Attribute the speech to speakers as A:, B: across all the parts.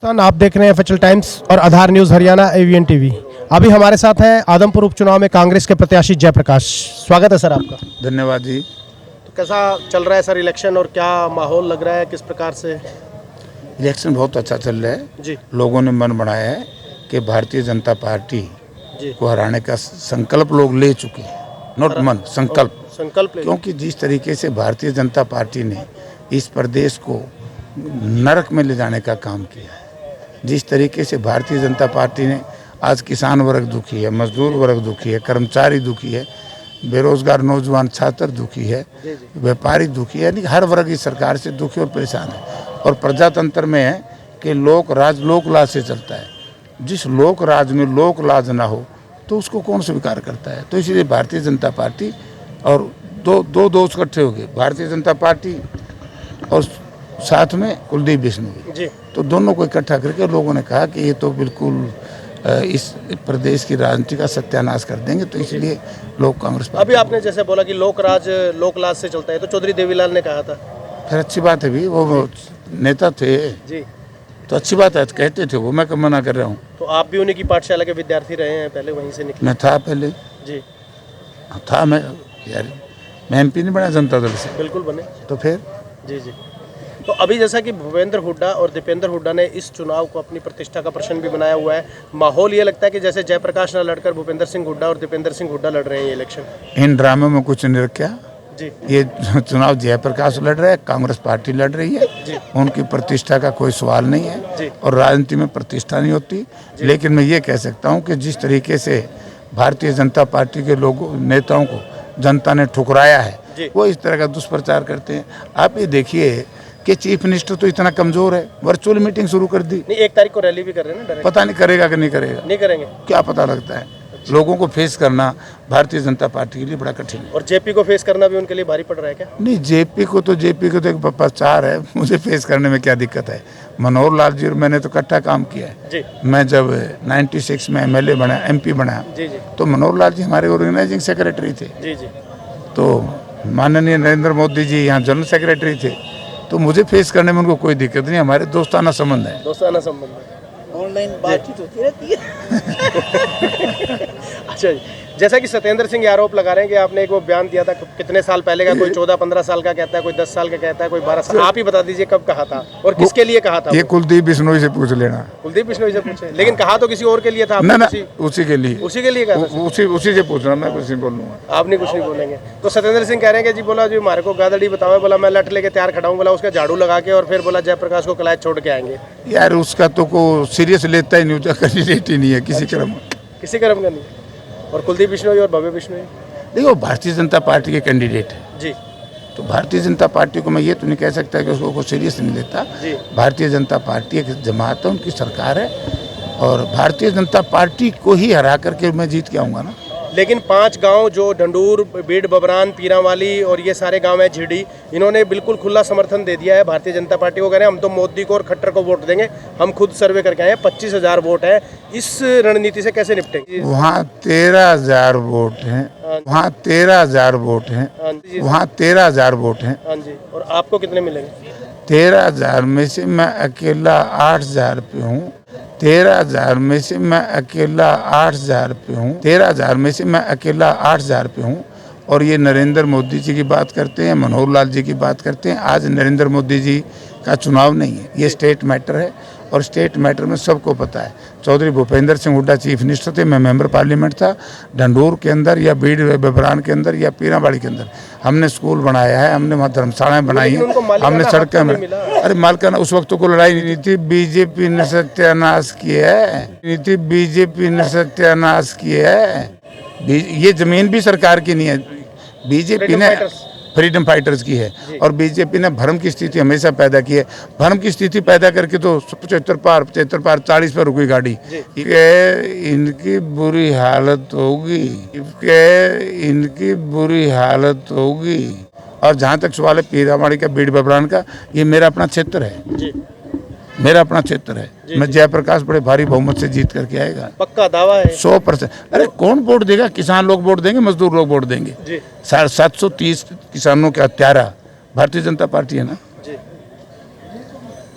A: पाकिस्तान, आप देख रहे हैं एफएचएल टाइम्स और आधार न्यूज़ हरियाणा एवीएन टीवी। अभी हमारे साथ हैं आदमपुर उपचुनाव में कांग्रेस के प्रत्याशी जयप्रकाश। स्वागत है सर आपका।
B: धन्यवाद जी।
A: तो कैसा चल रहा है सर इलेक्शन और क्या माहौल लग रहा है, किस प्रकार से?
B: इलेक्शन बहुत अच्छा चल रहा है
A: जी
B: लोगों ने मन बनाया है कि भारतीय जनता पार्टी
A: जी
B: को हराने का संकल्प लोग ले चुके हैं। नोट मन संकल्प
A: ले।
B: क्योंकि जिस तरीके से भारतीय जनता पार्टी ने इस प्रदेश को नरक में ले जाने का काम किया है, जिस तरीके से भारतीय जनता पार्टी ने आज किसान वर्ग दुखी है, मजदूर वर्ग दुखी है, कर्मचारी दुखी है, बेरोजगार नौजवान छात्र दुखी है, व्यापारी दुखी है, यानी हर वर्ग इस सरकार से दुखी और परेशान है। और प्रजातंत्र में है कि लोक राज लोक लाज से चलता है। जिस लोक राज में लोक लाज ना हो तो उसको कौन स्वीकार करता है। तो इसलिए भारतीय जनता पार्टी और दो दोस्त इकट्ठे हो गए, भारतीय जनता पार्टी और साथ में कुलदीप बिश्नोई
A: जी।
B: तो दोनों को इकट्ठा करके लोगों ने कहा कि ये तो बिल्कुल इस प्रदेश की राजनीति का सत्यानाश कर देंगे। तो इसलिए लोग कांग्रेस
A: अभी आपने जैसे बोला कि लोक राज लोक लाज से चलता है, तो चौधरी देवीलाल ने कहा था।
B: फिर अच्छी बात है भी, वो नेता थे
A: जी,
B: तो अच्छी बात है, कहते थे वो, मैं कब मना कर रहा हूँ।
A: तो आप भी उन्हीं की पाठशाला के विद्यार्थी रहे हैं, पहले वहीं से निकले।
B: मैं था पहले,
A: जी
B: था मैं यार, मैं एमपी नहीं बना जनता दल से,
A: बिल्कुल बने।
B: तो फिर
A: जी जी। तो अभी जैसा कि भूपेंद्र हुड्डा और दीपेंद्र हुड्डा ने इस चुनाव को अपनी प्रतिष्ठा का प्रश्न भी बनाया हुआ है, माहौल ये लगता है कि जैसे जयप्रकाश न लड़कर भूपेंद्र सिंह हुड्डा और दीपेंद्र सिंह हुड्डा लड़ रहे हैं ये इलेक्शन।
B: इन ड्रामे में कुछ नहीं रखा।
A: जी
B: ये चुनाव जयप्रकाश लड़ रहे हैं, कांग्रेस पार्टी लड़ रही है, उनकी प्रतिष्ठा का कोई सवाल नहीं है और राजनीति में प्रतिष्ठा नहीं होती। लेकिन मैं ये कह सकता हूँ कि जिस तरीके से भारतीय जनता पार्टी के लोगों नेताओं को जनता ने ठुकराया है, वो इस तरह का दुष्प्रचार करते हैं। आप ये देखिए कि चीफ मिनिस्टर तो इतना कमजोर है, वर्चुअल मीटिंग शुरू कर दी।
A: नहीं, 1 तारीख को रैली भी कर रहे हैं ना डायरेक्ट।
B: पता नहीं करेगा कि नहीं करेगा,
A: नहीं करेंगे,
B: क्या पता लगता है। लोगों को फेस करना भारतीय जनता पार्टी के लिए बड़ा कठिन है।
A: और जेपी को फेस करना भी उनके लिए भारी पड़ रहा है क्या?
B: नहीं, जेपी को तो एक प्रचार है, मुझे फेस करने में क्या दिक्कत है। मनोहर लाल जी और मैंने तो इकट्ठा काम किया है
A: जी।
B: मैं जब 96 में एमएलए बना, एमपी बना,
A: जी जी
B: तो मनोहर लाल जी हमारे ऑर्गेनाइजिंग सेक्रेटरी थे।
A: जी जी।
B: तो माननीय नरेंद्र मोदी जी यहाँ जनरल सेक्रेटरी थे, तो मुझे फेस करने में उनको कोई दिक्कत नहीं। हमारे दोस्ताना संबंध है।
A: दोस्ताना संबंध है, ऑनलाइन बातचीत होती रहती है। अच्छा जी, जैसा कि सत्येंद्र सिंह आरोप लगा रहे हैं कि आपने एक वो बयान दिया था कितने साल पहले का, कोई 14-15 साल का कहता है, कोई 10 साल का कहता है, कोई 12 साल। आप ही बता दीजिए कब कहा था और किसके लिए कहा था?
B: ये कुलदीप बिश्नोई से पूछ लेना।
A: कुलदीप बिश्नोई से पूछे, लेकिन कहा तो किसी और के लिए था।
B: ना उसी के लिए,
A: उसी के लिए कहा था।
B: उसी से पूछना, मैं कुछ नहीं बोलूँगा।
A: आप नहीं कुछ नहीं बोलेंगे। तो सत्येंद्र सिंह कह रहे हैं कि जी बोला जी हमारे को गादड़ी बताओ, बोला मैं लट लेके तैयार खड़ा हूँ, बोला उसका झाड़ू लगा के और फिर बोला जयप्रकाश को कलायत छोड़ के आएंगे।
B: यार उसका तो को सीरियस लेता ही नहीं, कैंडिडेट ही नहीं है किसी क्रम
A: का नहीं। और कुलदीप बिश्नोई और भव्य बिश्नोई,
B: देखो भारतीय जनता पार्टी के कैंडिडेट है
A: जी।
B: तो भारतीय जनता पार्टी को मैं ये तो नहीं कह सकता कि उसको सीरियस नहीं लेता। भारतीय जनता पार्टी एक जमात है, उनकी सरकार है और भारतीय जनता पार्टी को ही हरा करके मैं जीत के आऊँगा ना।
A: लेकिन 5 गांव जो डंडूर, बीड़, बबरान, पीरावाली और ये सारे गांव है, झिड़ी, इन्होंने बिल्कुल खुला समर्थन दे दिया है भारतीय जनता पार्टी को। कह रहे हैं हम तो मोदी को और खट्टर को वोट देंगे। हम खुद सर्वे करके आए हैं, 25,000 वोट है। इस रणनीति से कैसे निपटेंगे?
B: वहाँ 13,000 वोट हैं, वहाँ 13,000 वोट हैं, वहाँ 13,000 वोट हैं।
A: हाँ जी। और आपको कितने मिलेंगे?
B: 13,000 में से मैं अकेला 8,000 पे हूँ। 13,000 में से मैं अकेला 8,000 पे हूँ। 13,000 में से मैं अकेला 8,000 पे हूँ। और ये नरेंद्र मोदी जी की बात करते हैं, मनोहर लाल जी की बात करते हैं। आज नरेंद्र मोदी जी का चुनाव नहीं है, ये स्टेट मैटर है और स्टेट मैटर में सबको पता है। चौधरी भूपेंद्र सिंह हुड्डा चीफ मिनिस्टर थे, मैं मेंबर पार्लियामेंट था। डंडूर के अंदर या बीड़ बबरान के अंदर या पीरावाड़ी के अंदर हमने स्कूल बनाया है, हमने वहाँ धर्मशालाएं बनाई हैं, हमने सड़कें बनाई। अरे मालिकाना उस वक्त को लड़ाई नहीं थी, बीजेपी ने सत्यानाश किया है, बीजेपी ने सत्यानाश किया है। ये जमीन भी सरकार की नहीं है, बीजेपी ने फ्रीडम फाइटर्स की है और बीजेपी ने भ्रम की स्थिति हमेशा पैदा की है। भ्रम की स्थिति पैदा करके तो 75 पार 40 पर रुकी गाड़ी। इनकी बुरी हालत होगी, इनकी बुरी हालत होगी। और जहाँ तक सवाल है पीरावाड़ी का, बीड़ बबरान का, ये मेरा अपना क्षेत्र है, मेरा अपना क्षेत्र है। मैं जयप्रकाश बड़े भारी बहुमत से जीत करके आएगा, पक्का दावा है 100%। अरे कौन वोट देगा? किसान लोग वोट देंगे, मजदूर लोग वोट देंगे। 730 किसानों का हत्यारा भारतीय जनता पार्टी है ना।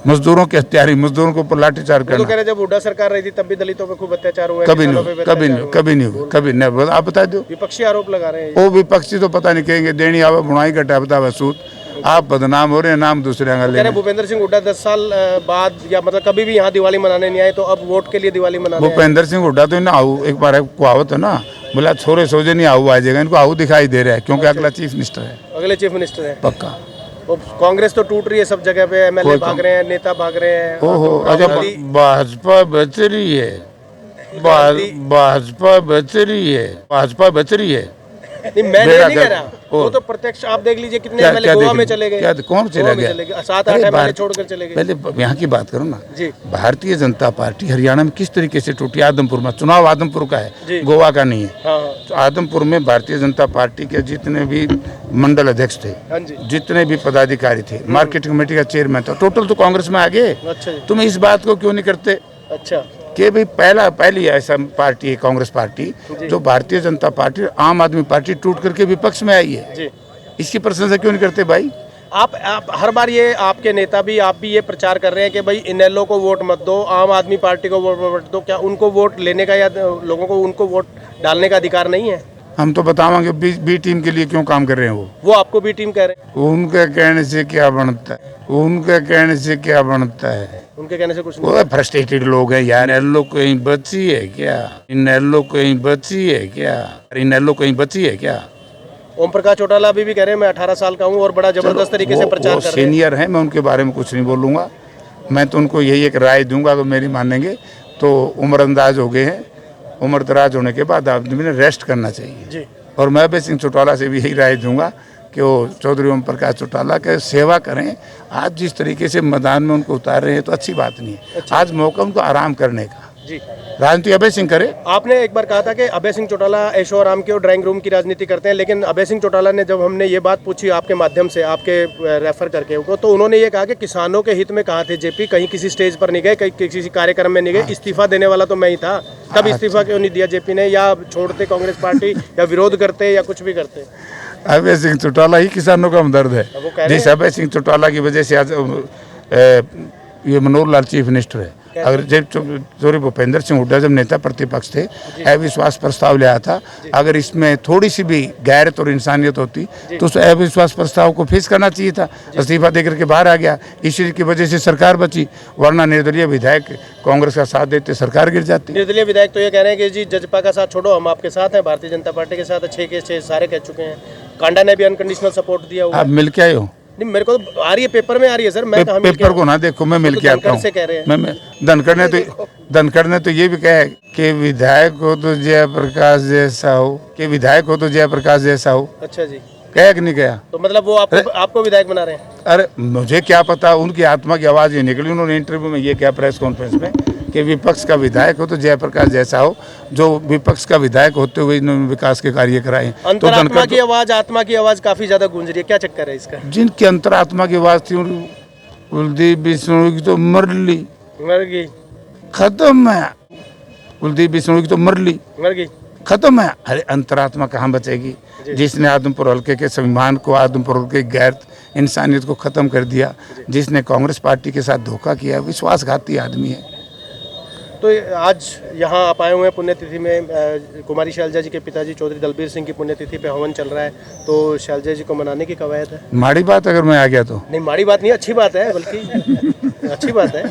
B: मजदूरों के हत्यारे, मजदूरों के ऊपर लाठीचार्ज
A: वो तो
B: करना।
A: कह रहे जब हुड्डा सरकार रही थी तब भी दलितों पे खूब अत्याचार हुए,
B: कभी
A: किसानों
B: नहीं,
A: पे
B: कभी
A: अत्याचार
B: नहीं,
A: हुए।
B: कभी नहीं, कभी नहीं। आप बता दो,
A: विपक्षी आरोप लगा रहे हैं।
B: वो विपक्षी तो पता नहीं कहेंगे देनी आवा बुनाई कटा बता सूद। आप बदनाम हो रहे हैं, नाम दूसरे
A: कह
B: ले
A: रहे भूपेंद्र सिंह हुड्डा 10 साल बाद या मतलब कभी भी यहाँ दिवाली मनाने नहीं आए, तो अब वोट के लिए दिवाली मनाने आए।
B: भूपेंद्र सिंह हुड्डा तो ना आऊ, एक बार कहावत है ना, बोला छोरे सोजे नहीं आऊ आ जाएगा, इनको आऊ दिखाई दे रहा है क्योंकि अगला चीफ मिनिस्टर है,
A: अगले चीफ मिनिस्टर हैं।
B: पक्का।
A: वो कांग्रेस तो टूट रही है सब जगह पे, एमएलए भाग रहे हैं, नेता भाग रहे हैं।
B: ओहो,
A: राहुल
B: अच्छा
A: गांधी-
B: भाजपा बच रही है, भाजपा बच रही है, भाजपा बच रही है।
A: नहीं, मैं ये
B: बेड़ा
A: नहीं कह
B: गर्क।
A: रहा, वो तो प्रत्यक्ष आप देख लीजिए कितने
B: क्या
A: एमएलए
B: क्या
A: गोवा
B: देख
A: में चले गए।
B: क्या कौन चला
A: गोवा में
B: गया?
A: चले गए, 7-8
B: अरे
A: एमएलए
B: भारत-
A: छोड़कर चले गए।
B: पहले यहाँ की बात करो ना,
A: जी
B: भारतीय जनता पार्टी हरियाणा में किस तरीके से टूटी। आदमपुर में चुनाव आदमपुर का
A: जी।
B: है, गोवा का नहीं है।
A: हाँ हाँ
B: तो आदमपुर में भारतीय जनता पार्टी के जितने भी मंडल अध्यक्ष थे,
A: हाँ जी।
B: जितने भी पदाधिकारी थे, मार्केट कमेटी का चेयरमैन था, टोटल तो कांग्रेस में आ गए।
A: अच्छा जी,
B: तुम इस बात को क्यों नहीं करते
A: अच्छा
B: कि भाई पहली ऐसा पार्टी है कांग्रेस पार्टी जो भारतीय जनता पार्टी और आम आदमी पार्टी टूट करके विपक्ष में आई है,
A: जी।
B: इसकी प्रशंसा क्यों नहीं करते भाई?
A: आप हर बार ये आपके नेता भी, आप भी ये प्रचार कर रहे हैं कि भाई इनेलो को वोट मत दो, आम आदमी पार्टी को वोट मत दो। क्या उनको वोट लेने का या लोगों को उनको वोट डालने का अधिकार नहीं है?
B: हम तो बतावांगे बी टीम के लिए क्यों काम कर रहे हैं
A: वो आपको भी टीम कह रहे हैं।
B: उनके कहने से क्या बनता है, उनके कहने से क्या बनता है?
A: उनके कहने से कुछ नहीं।
B: वो फ्रस्ट्रेटेड लोग हैं यार। एलो कहीं बची है क्या? इनेलो कहीं बची है क्या? इनेलो कहीं बची है क्या?
A: ओम प्रकाश चौटाला अभी भी कह रहे हैं मैं 18 साल का हूँ और बड़ा जबरदस्त तरीके से प्रचार कर रहे हैं।
B: सीनियर है, मैं उनके बारे में कुछ नहीं बोलूँगा। मैं तो उनको यही एक राय दूंगा, अगर मेरी मानेंगे तो उम्र अंदाज हो गए हैं, उम्र दराज होने के बाद आदमी ने रेस्ट करना चाहिए।
A: जी
B: और मैं अभय सिंह चौटाला से भी यही राय दूंगा कि वो चौधरी ओम प्रकाश चौटाला के सेवा करें। आज जिस तरीके से मैदान में उनको उतार रहे हैं तो अच्छी बात नहीं है। आज मौका उनको आराम करने का,
A: जी।
B: राजनीति अभय सिंह करे।
A: आपने एक बार कहा था कि अभय सिंह चौटाला ऐशो आराम की और ड्राइंग रूम की राजनीति करते हैं, लेकिन अभय सिंह चौटाला ने जब हमने ये बात पूछी आपके माध्यम से, आपके रेफर करके उनको, तो उन्होंने ये कहा कि किसानों के हित में कहाँ थे जेपी, कहीं किसी स्टेज पर नहीं गए, कहीं किसी कार्यक्रम में नहीं गए, इस्तीफा देने वाला तो मैं ही था। तब इस्तीफा क्यों नहीं दिया जेपी ने, या छोड़ते कांग्रेस पार्टी, या विरोध करते, या कुछ भी करते?
B: अभय सिंह चौटाला ही किसानों का हमदर्द
A: वो कह
B: है।
A: रहे
B: जिस अभय सिंह चौटाला की वजह से आज ये मनोहर लाल चीफ मिनिस्टर है। अगर जब सॉरी भूपेंद्र सिंह हुड्डा जब नेता प्रतिपक्ष थे, अविश्वास प्रस्ताव लिया था, अगर इसमें थोड़ी सी भी गैरत और इंसानियत होती तो उस अविश्वास प्रस्ताव को फेस करना चाहिए था। इस्तीफा देकर के बाहर आ गया, इसी की वजह से सरकार बची, वरना निर्दलीय विधायक कांग्रेस का साथ देते सरकार गिर जाती।
A: निर्दलीय विधायक तो ये कह रहे हैं कि जी जजपा का साथ छोड़ो, हम आपके साथ हैं, भारतीय जनता पार्टी के साथ। 6 के 6 सारे कह चुके हैं। कांडा ने भी अनकंडीशनल सपोर्ट दिया हुआ।
B: आप मिल के आए हो?
A: नहीं, मेरे को तो आ रही है, पेपर में आ रही है सर। मैं कहाँ मिल के
B: पेपर को ना देखो, मैं मिल
A: तो
B: के आता
A: धनखड़ से कह रहे
B: हूँ। मैं धनखड़ ने तो ये भी कहा है कि विधायक हो तो जयप्रकाश जैसा हो, कि विधायक हो तो जयप्रकाश जैसा हो।
A: अच्छा जी,
B: कहा कि नहीं कहा?
A: तो मतलब वो आपको विधायक बना रहे हैं?
B: अरे मुझे क्या पता, उनकी आत्मा की आवाज़ ये निकली। उन्होंने इंटरव्यू में ये कहा प्रेस कॉन्फ्रेंस में कि विपक्ष का विधायक हो तो जयप्रकाश जैसा हो, जो विपक्ष का विधायक होते हुए इन्होंने विकास के कार्य कराए। तो
A: अंतरात्मा की आवाज, आत्मा की आवाज काफी ज्यादा गूंज रही है, क्या चक्कर है इसका?
B: जिनकी अंतरात्मा की आवाज़ थी, कुलदीप बिश्नोई की तो मर ली,
A: मर गई,
B: खत्म है। कुलदीप बिश्नोई की तो मर ली,
A: मर गई,
B: खत्म है। अरे अंतरात्मा कहाँ बचेगी? जिसने आदमपुर हल्के के स्वाभिमान को, आदमपुर हल्के की गैर इंसानियत को खत्म कर दिया, जिसने कांग्रेस पार्टी के साथ धोखा किया, विश्वासघाती आदमी है।
A: तो आज यहाँ आप आए हुए हैं पुण्यतिथि में। कुमारी शैलजा जी के पिताजी चौधरी दलबीर सिंह की पुण्यतिथि पे हवन चल रहा है, तो शैलजा जी को मनाने की कवायद है?
B: माड़ी बात अगर मैं आ गया तो?
A: नहीं, माड़ी बात नहीं, अच्छी बात है, बल्कि अच्छी बात है।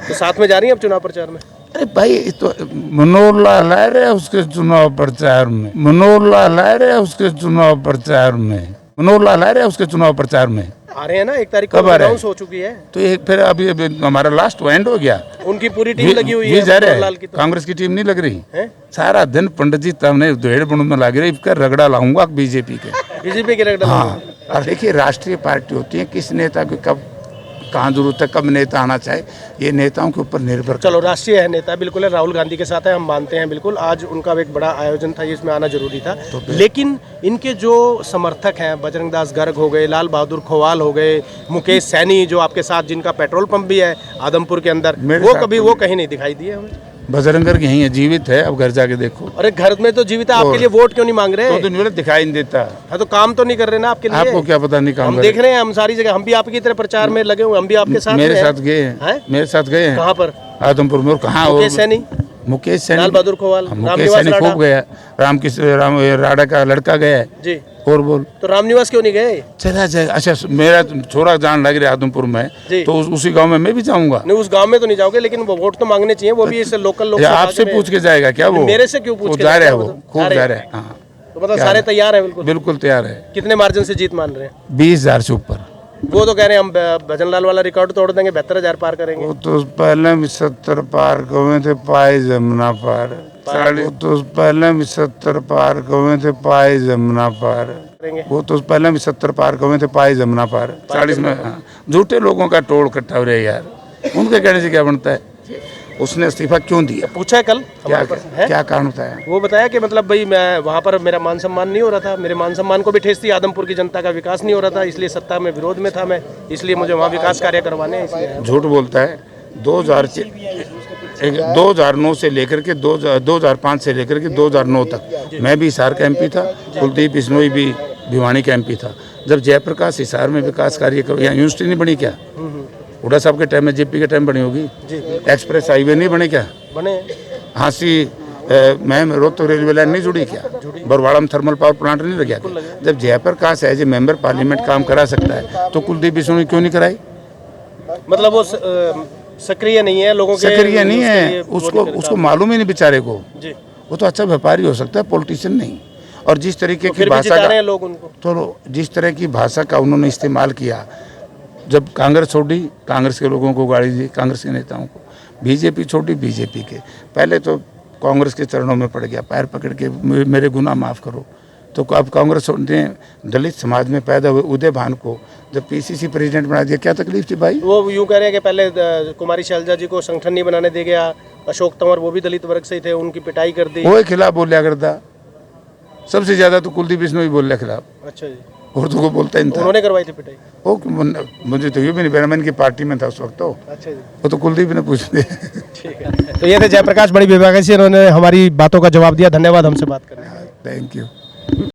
A: तो साथ में जा रही हैं अब चुनाव प्रचार में?
B: अरे भाई, तो मनोहर लाल आ रहे उसके चुनाव प्रचार में, मनोहर लाल आ रहे उसके चुनाव प्रचार में, मनोहर लाल आ रहे उसके चुनाव प्रचार में।
A: आ रहे हैं ना, 1 तारीख को
B: कब आ रहे हैं?
A: अनाउंस हो चुकी है।
B: तो ये फिर अभी हमारा लास्ट एंड हो गया।
A: उनकी पूरी टीम लगी हुई
B: ये जा
A: है,
B: रहे
A: मनोहर लाल की
B: हैं,
A: तो।
B: कांग्रेस की टीम नहीं लग रही
A: हैं?
B: सारा दिन पंडित जी तमने देड़ बुण में लग रही, इसका रगड़ा लाऊंगा बीजेपी के।
A: बीजेपी के रगड़ा।
B: हाँ, और देखिए राष्ट्रीय पार्टी होती है, किस नेता की कब कहाँ जरूरत है, कब नेता आना चाहे, ये नेताओं के ऊपर निर्भर।
A: चलो, राष्ट्रीय है नेता, बिल्कुल है, राहुल गांधी के साथ है, हम मानते हैं बिल्कुल। आज उनका एक बड़ा आयोजन था, इसमें आना जरूरी था। लेकिन इनके जो समर्थक हैं, बजरंग दास गर्ग हो गए, लाल बहादुर खोवाल हो गए, मुकेश सैनी जो आपके साथ, जिनका पेट्रोल पंप भी है आदमपुर के अंदर, वो कहीं नहीं दिखाई दिए हमें।
B: बजरंग गर्ग यहीं है, जीवित है, अब घर जाके देखो।
A: अरे घर में तो जीवित है, आपके
B: और-
A: लिए वोट क्यों नहीं मांग रहे?
B: तो निवृत्त दिखाई नहीं देता।
A: हाँ तो काम तो नहीं कर रहे ना आपके लिए।
B: आपको क्या पता नहीं काम
A: हम
B: कर
A: देख रहे हैं, हम सारी जगह, हम भी आपकी तरह प्रचार में लगे हुए, हम भी आपके साथ
B: मेरे
A: में हैं।
B: साथ गए हैं,
A: हैं?
B: मेरे साथ गए हैं
A: कहाँ पर?
B: आदमपुर में। और कहाँ?
A: मुकेश सैनी,
B: मुकेश सैनी,
A: लाल बहादुर खोवाल,
B: मुकेश
A: रामनिवास
B: सैनी
A: राणा।
B: खूब गया, राम राडा का लड़का गया है।
A: जी,
B: और बोल
A: तो रामनिवास क्यों नहीं गए?
B: चला जाए। अच्छा, मेरा छोरा जान लग रहा है आदमपुर में,
A: जी।
B: तो उसी गांव में मैं भी जाऊंगा।
A: नहीं, उस गांव में तो नहीं जाओगे, लेकिन वो वोट तो मांगने चाहिए, वो भी इस लोकल लोग
B: या
A: से
B: आपसे
A: भाग
B: पूछ के जाएगा क्या वो?
A: मेरे से क्यों पूछ
B: वो
A: के
B: जा रहा है,
A: जाएगा?
B: वो
A: मतलब
B: खूब
A: जा
B: जा
A: रहे
B: रहा है। हाँ,
A: तो मतलब
B: क्या
A: सारे
B: है?
A: तैयार है बिल्कुल।
B: बिल्कुल तैयार है।
A: कितने मार्जिन से जीत मान रहे हैं?
B: 20,000 से ऊपर।
A: वो तो कह रहे हैं हम भजनलाल वाला रिकॉर्ड तोड़ देंगे, 72,000 पार करेंगे।
B: वो तो पहले भी 70 पार कौवे थे, पाए जमुना पार। वो तो पहले भी 70 पार कौवे थे, पाए जमुना पार।
A: करेंगे।
B: वो तो पहले भी 70 पार कौवे थे, पाए जमुना पार। 40 में। हाँ, झूठे लोगों का टोल इकट्ठा हो रहा है यार, उनके कहने से क्या बनता है? उसने इस्तीफा क्यों दिया?
A: पूछा है कल
B: क्या
A: हमारे पास, है?
B: क्या कारण बताया?
A: वो बताया कि मतलब भाई मैं वहाँ पर मेरा मान सम्मान नहीं हो रहा था, मेरे मान सम्मान को भी ठेस थी, आदमपुर की जनता का विकास नहीं हो रहा था, इसलिए सत्ता में विरोध में था मैं, इसलिए मुझे वहाँ विकास कार्य करवाने हैं, इसलिए।
B: झूठ बोलता है। 2009 से लेकर के 2005 से लेकर के 2009 तक मैं भी हिसार का एमपी था, कुलदीप बिश्नोई भी भिवानी का एमपी था। जब जयप्रकाश हिसार में विकास कार्य करो, यहाँ यूनिवर्सिटी नहीं बनी क्या? हुड्डा साहब के टाइम में, जेपी के टाइम बनी होगी। एक्सप्रेस हाईवे नहीं बने क्या?
A: बने।
B: हाँसी मैम रोहतक रेलवे लाइन नहीं जुड़ी क्या? बरवाड़ा में थर्मल पावर प्लांट नहीं लगा क्या? जब Jayprakash as a member parliament काम करा सकता है, तो कुलदीप बिश्नोई क्यों नहीं कराई?
A: मतलब वो सक्रिय नहीं है, लोगों के
B: सक्रिय नहीं
A: उसके
B: है,
A: लिए
B: उसको
A: वोट
B: उसको मालूम ही नहीं बेचारे को।
A: जी।
B: वो तो अच्छा व्यापारी हो सकता है, पॉलिटिशियन नहीं। और जिस तरीके की
A: फिर भी
B: भाषा
A: जिता
B: का,
A: रहे हैं लोग उनको।
B: तो जिस तरह की भाषा का उन्होंने इस्तेमाल किया, जब कांग्रेस छोड़ी, कांग्रेस के लोगों को गाली दी, कांग्रेस के नेताओं को। बीजेपी छोड़ी, बीजेपी के। पहले तो कांग्रेस के चरणों में पड़ गया, पैर पकड़ के मेरे गुनाह माफ़ करो। तो अब कांग्रेस ने दलित समाज में पैदा हुए उदय भान को जब पीसीसी प्रेसिडेंट बना दिया, क्या तकलीफ थी भाई?
A: वो यूँ कह रहे हैं कि पहले कुमारी शैलजा जी को संगठन नहीं बनाने दे गया, अशोक तंवर वो भी दलित वर्ग से ही थे, उनकी पिटाई कर दी।
B: वो खिलाफ बोलिया करता, सबसे ज्यादा तो कुलदीप बिश्नोई बोल रहा खिलाफ,
A: अच्छा जी,
B: और तो को बोलता ही नहीं था।
A: उन्होंने करवाई थी पिटाई।
B: वो मुझे तो ये भी नहीं पता, मैं इनकी पार्टी में था उस वक्त। तो
A: अच्छा जी,
B: वो तो कुलदीप ने पूछ दिया।
A: ठीक है। तो ये थे जयप्रकाश बड़ी विभाग से, उन्होंने हमारी बातों का जवाब दिया। धन्यवाद हमसे बात करने के लिए।
B: Thank you.